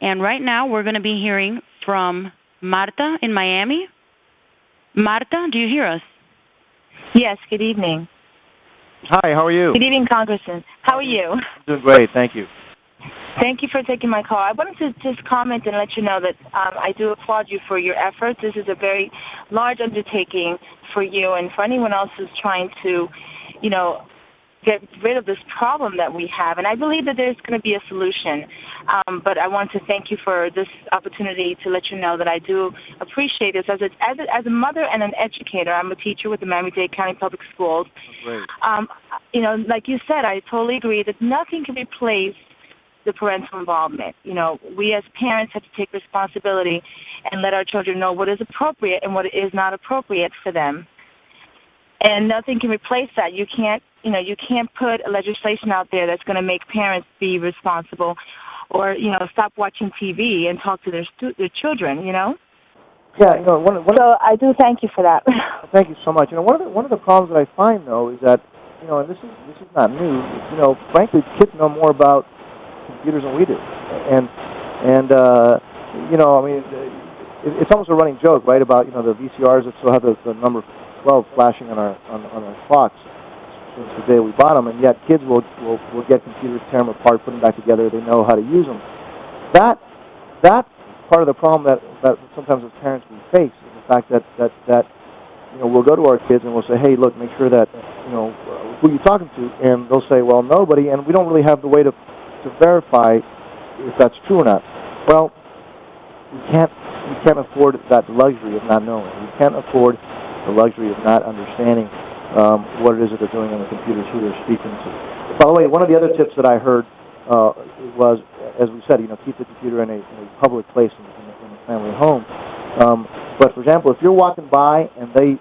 And right now we're going to be hearing from Marta in Miami. Marta, do you hear us? Yes, good evening. Hi, how are you? Good evening, Congressman. How are you? I'm doing great, thank you. Thank you for taking my call. I wanted to just comment and let you know that I do applaud you for your efforts. This is a very large undertaking for you and for anyone else who's trying to, get rid of this problem that we have. And I believe that there's going to be a solution. But I want to thank you for this opportunity to let you know that I do appreciate this. As a mother and an educator, I'm a teacher with the Miami-Dade County Public Schools. Great. Like you said, I totally agree that nothing can replace the parental involvement. We as parents have to take responsibility and let our children know what is appropriate and what is not appropriate for them. And nothing can replace that. You can't put a legislation out there that's going to make parents be responsible, or stop watching TV and talk to their children. Yeah, So I do thank you for that. Thank you so much. One of the problems that I find though is that and this is not new. Frankly, kids know more about computers than we do, and it's almost a running joke, right? About the VCRs that still have the number 12 flashing on our clocks since the day we bought them, and yet kids will get computers, tear them apart, put them back together. They know how to use them. That part of the problem that sometimes as parents we face is the fact that we'll go to our kids and we'll say, hey, look, make sure that who are you talking to, and they'll say, well, nobody, and we don't really have the way to verify if that's true or not. Well, we can't afford that luxury of not knowing. We can't afford the luxury of not understanding what it is that they're doing on the computers, who they're speaking to. By the way, one of the other tips that I heard was, as we said, keep the computer in a public place in the family home. But for example, if you're walking by and they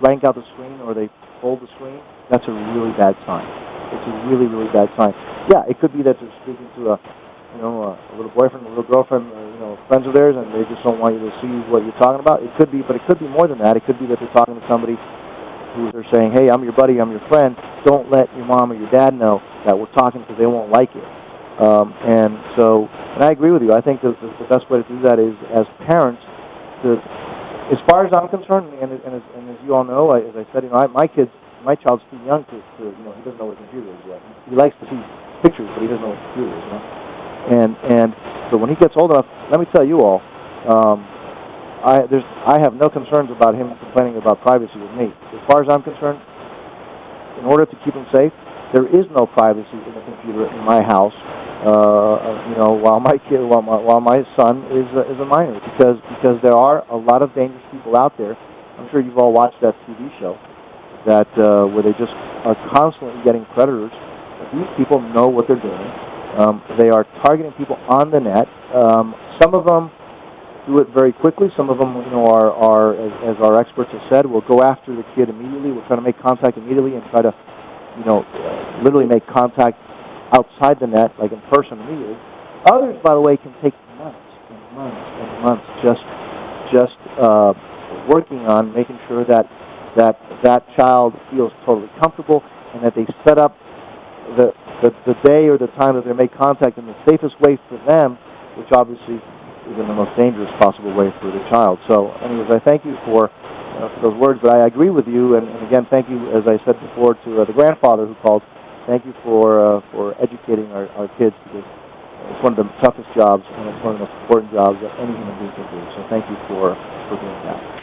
blank out the screen or they fold the screen, that's a really bad sign. It's a really, really bad sign. Yeah, it could be that they're speaking to a little boyfriend, a little girlfriend, friends of theirs, and they just don't want you to see what you're talking about. It could be, but it could be more than that. It could be that they're talking to somebody who they're saying, hey, I'm your buddy, I'm your friend. Don't let your mom or your dad know that we're talking because they won't like it. And I agree with you. I think the best way to do that is, as parents, as far as I'm concerned, and as you all know, as I said, my child's too young to he doesn't know what a computer is yet. He likes to see pictures, but he doesn't know what a computer is. And so when he gets old enough, let me tell you all, I have no concerns about him complaining about privacy with me. As far as I'm concerned, in order to keep him safe, there is no privacy in the computer in my house. While my son is a minor, because there are a lot of dangerous people out there. I'm sure you've all watched that TV show that where they just are constantly getting predators. These people know what they're doing. They are targeting people on the net. Some of them do it very quickly. Some of them, are as our experts have said, will go after the kid immediately. Will try to make contact immediately and try to, literally make contact outside the net, like in person immediately. Others, by the way, can take months and months and months just working on making sure that child feels totally comfortable and that they set up the day or the time that they make contact in the safest way for them, which obviously is in the most dangerous possible way for the child. So, anyways, I thank you for those words, but I agree with you, and again, thank you, as I said before, to the grandfather who called. Thank you for educating our kids, because it's one of the toughest jobs, and it's one of the most important jobs that any human being can do. So thank you for doing that.